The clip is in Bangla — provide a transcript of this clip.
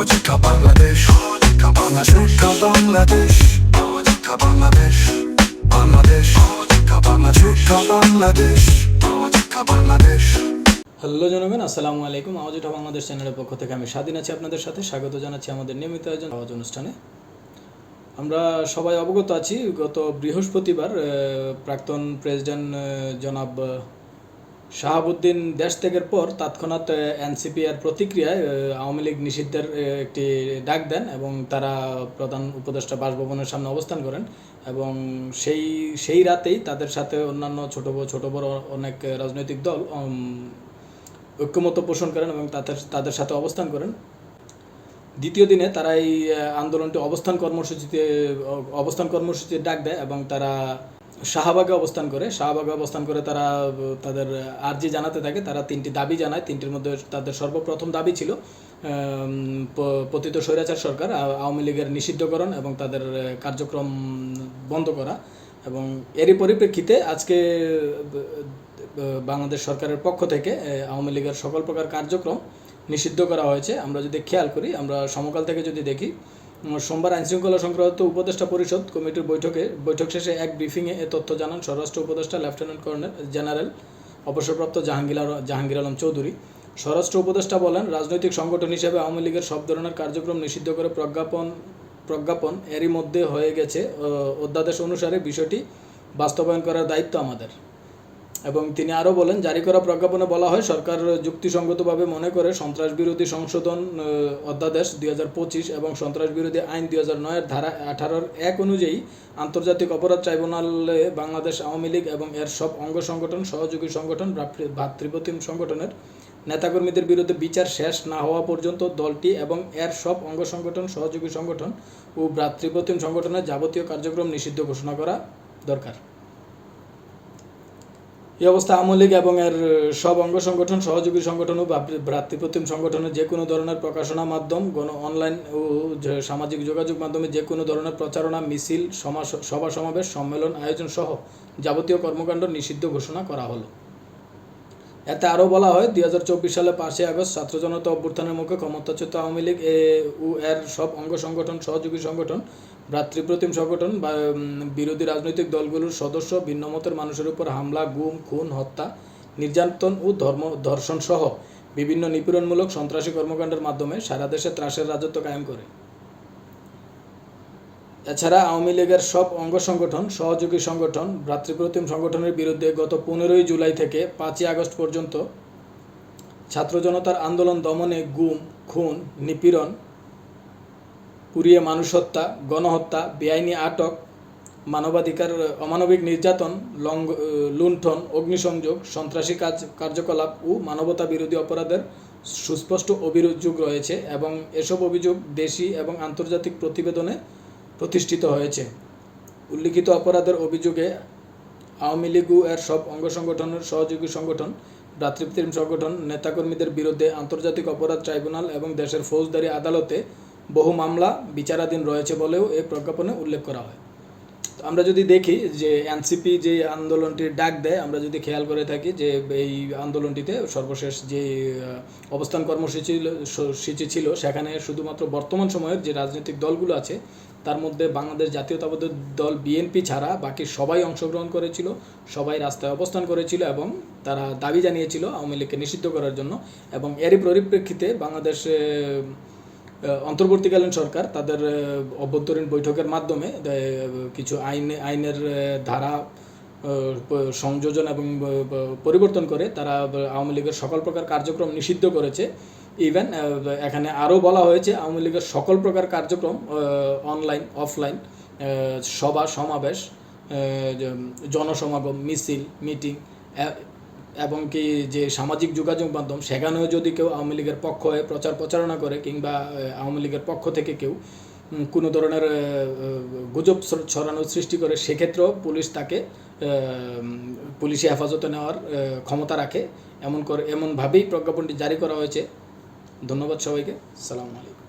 সহযোগিতা বাংলাদেশ, সহযোগিতা বাংলাদেশ, সহযোগিতা বাংলাদেশ, বাংলাদেশ, সহযোগিতা বাংলাদেশ, বাংলাদেশ, সহযোগিতা বাংলাদেশ। হ্যালো জনগণ, আসসালামু আলাইকুম। আওয়াজ ওঠা বাংলাদেশ চ্যানেলের পক্ষ থেকে আমি স্বাধীন আছি আপনাদের সাথে। স্বাগত জানাচ্ছি আমাদের নিয়মিত আয়োজন আওয়াজ অনুষ্ঠানে। আমরা সবাই অবগত আছি, গত বৃহস্পতিবার প্রাক্তন প্রেসিডেন্ট জনাব শাহাবুদ্দিন দেশ ত্যাগের পর তৎক্ষণাৎ এনসিপি এর প্রতিক্রিয়ায় আওয়ামী লীগ নিষিদ্ধের একটি ডাক দেন এবং তারা প্রধান উপদেষ্টা বাসভবনের সামনে অবস্থান করেন এবং সেই রাতেই তাদের সাথে অন্যান্য ছোট বড় অনেক রাজনৈতিক দল ঐক্যমত্য পোষণ করেন এবং তাদের সাথে অবস্থান করেন। দ্বিতীয় দিনে তারা এই আন্দোলনটি অবস্থান কর্মসূচির ডাক দেয় এবং তারা শাহবাগে অবস্থান করে তারা তাদের আর্জি জানাতে থাকে। তারা তিনটি দাবি জানায়। তিনটির মধ্যে তাদের সর্বপ্রথম দাবি ছিল পতিত স্বৈরাচার সরকার আওয়ামী লীগের নিষিদ্ধকরণ এবং তাদের কার্যক্রম বন্ধ করা। এবং এরই পরিপ্রেক্ষিতে আজকে বাংলাদেশ সরকারের পক্ষ থেকে আওয়ামী লীগের সকল প্রকার কার্যক্রম নিষিদ্ধ করা হয়েছে। আমরা যদি খেয়াল করি, আমরা সমকাল থেকে যদি দেখি, সোমবার আইনশৃঙ্খলা সংক্রান্ত উপদেষ্টা পরিষদ কমিটির বৈঠক শেষে এক ব্রিফিংয়ে এ তথ্য জানান স্বরাষ্ট্র উপদেষ্টা লেফটেন্যান্ট কর্নেল জেনারেল অবসরপ্রাপ্ত জাহাঙ্গীর আলম চৌধুরী। স্বরাষ্ট্র উপদেষ্টা বলেন, রাজনৈতিক সংগঠন হিসেবে আওয়ামী লীগের সব ধরনের কার্যক্রম নিষিদ্ধ করে প্রজ্ঞাপন এরই মধ্যে হয়ে গেছে। অধ্যাদেশ অনুসারে বিষয়টি বাস্তবায়ন করার দায়িত্ব আমাদের। এবং তিনি আরও বলেন, জারি করা প্রজ্ঞাপনে বলা হয়, সরকার যুক্তিসঙ্গতভাবে মনে করে সন্ত্রাসবিরোধী সংশোধন অধ্যাদেশ 2025 এবং সন্ত্রাসবিরোধী আইন 2009-এর ধারা 18-1 অনুযায়ী আন্তর্জাতিক অপরাধ ট্রাইব্যুনালে বাংলাদেশ আওয়ামী লীগ এবং এর সব অঙ্গ সংগঠন, সহযোগী সংগঠন, ভ্রাতৃপ্রতিম সংগঠনের নেতাকর্মীদের বিরুদ্ধে বিচার শেষ না হওয়া পর্যন্ত দলটি এবং এর সব অঙ্গ সংগঠন, সহযোগী সংগঠন ও ভ্রাতৃপ্রতিম সংগঠনের যাবতীয় কার্যক্রম নিষিদ্ধ ঘোষণা করা দরকার। এই অবস্থা আওয়ামী লীগ এবং এর সব অঙ্গ সংগঠন, সহযোগী সংগঠন ও ভ্রাতৃপ্রতিম সংগঠনের যে কোনো ধরনের প্রকাশনা মাধ্যম, অনলাইন ও সামাজিক যোগাযোগ মাধ্যমে যে কোনো ধরনের প্রচারণা, মিছিল, সভা সমাবেশ, সম্মেলন আয়োজন সহ যাবতীয় কর্মকাণ্ড নিষিদ্ধ ঘোষণা করা হলো। এতে আরও বলা হয়, 2024 সালে 5 আগস্ট ছাত্র জনতা অভ্যুত্থানের মুখে ক্ষমতাচ্যুত আওয়ামী লীগ ও এর সব অঙ্গ সংগঠন, সহযোগী সংগঠন, ভ্রাতৃপ্রতিম সংগঠন বা বিরোধী রাজনৈতিক দলগুলোর সদস্য ভিন্নমতের মানুষের উপর হামলা, গুম, খুন, হত্যা, নির্যাতন ও ধর্ষণ সহ বিভিন্ন নিপীড়নমূলক সন্ত্রাসী কর্মকাণ্ডের মাধ্যমে সারা দেশে ত্রাসের রাজত্ব কায়েম করে। এছাড়া আওয়ামী লীগের সব অঙ্গ সংগঠন, সহযোগী সংগঠন, ভ্রাতৃপ্রতিম সংগঠনের বিরুদ্ধে গত 15 জুলাই থেকে 5 আগস্ট পর্যন্ত ছাত্র জনতার আন্দোলন দমনে গুম, খুন, নিপীড়ন, পুড়িয়ে মানুষ হত্যা, গণহত্যা, বেআইনি আটক, অমানবিক নির্যাতন, লুণ্ঠন, অগ্নিসংযোগ, সন্ত্রাসী কার্যকলাপ ও মানবতা বিরোধী অপরাধের সুস্পষ্ট অভিযোগ রয়েছে এবং এসব অভিযোগ দেশি এবং আন্তর্জাতিক প্রতিবেদনে প্রতিষ্ঠিত হয়েছে। উল্লিখিত অপরাধের অভিযোগে আওয়ামী লীগ ও এর সব অঙ্গ সংগঠনের, সহযোগী সংগঠন, ভ্রাতৃপ্রতিম সংগঠন নেতাকর্মীদের বিরুদ্ধে আন্তর্জাতিক অপরাধ ট্রাইব্যুনাল এবং দেশের ফৌজদারি আদালতে বহু মামলা বিচারাধীন রয়েছে বলেও এই প্রজ্ঞাপনে উল্লেখ করা হয়। আমরা যদি দেখি যে এনসিপি যে আন্দোলনটির ডাক দেয়, আমরা যদি খেয়াল করে থাকি যে এই আন্দোলনটিতে সর্বশেষ যে অবস্থান কর্মসূচি ছিল, সেখানে শুধুমাত্র বর্তমান সময়ের যে রাজনৈতিক দলগুলো আছে তার মধ্যে বাংলাদেশ জাতীয়তাবাদী দল বিএনপি ছাড়া বাকি সবাই অংশগ্রহণ করেছিল, সবাই রাস্তায় অবস্থান করেছিল এবং তারা দাবি জানিয়েছিল আওয়ামী লীগকে নিষিদ্ধ করার জন্য। এবং এরই পরিপ্রেক্ষিতে বাংলাদেশ অন্তর্বর্তীকালীন সরকার তাদের অভ্যন্তরীণ বৈঠকের মাধ্যমে কিছু আইনের ধারা সংযোজন এবং পরিবর্তন করে তারা আওয়ামী লীগের সকল প্রকার কার্যক্রম নিষিদ্ধ করেছে। ইভেন এখানে আরও বলা হয়েছে আওয়ামী লীগের সকল প্রকার কার্যক্রম অনলাইন, অফলাইন, সভা সমাবেশ, জনসমাগম, মিছিল, মিটিং এবং কি যে সামাজিক যোগাযোগ মাধ্যম, সেখানেও যদি কেউ আওয়ামী লীগের পক্ষ হয়ে প্রচারণা করে কিংবা আওয়ামী লীগের পক্ষ থেকে কেউ কোনো ধরনের গুজব ছড়ানোর সৃষ্টি করে, সেক্ষেত্রেও পুলিশ তাকে পুলিশি হেফাজতে নেওয়ার ক্ষমতা রাখে। এমনভাবেই প্রজ্ঞাপনটি জারি করা হয়েছে। ধন্যবাদ সবাইকে। আসসালামু আলাইকুম।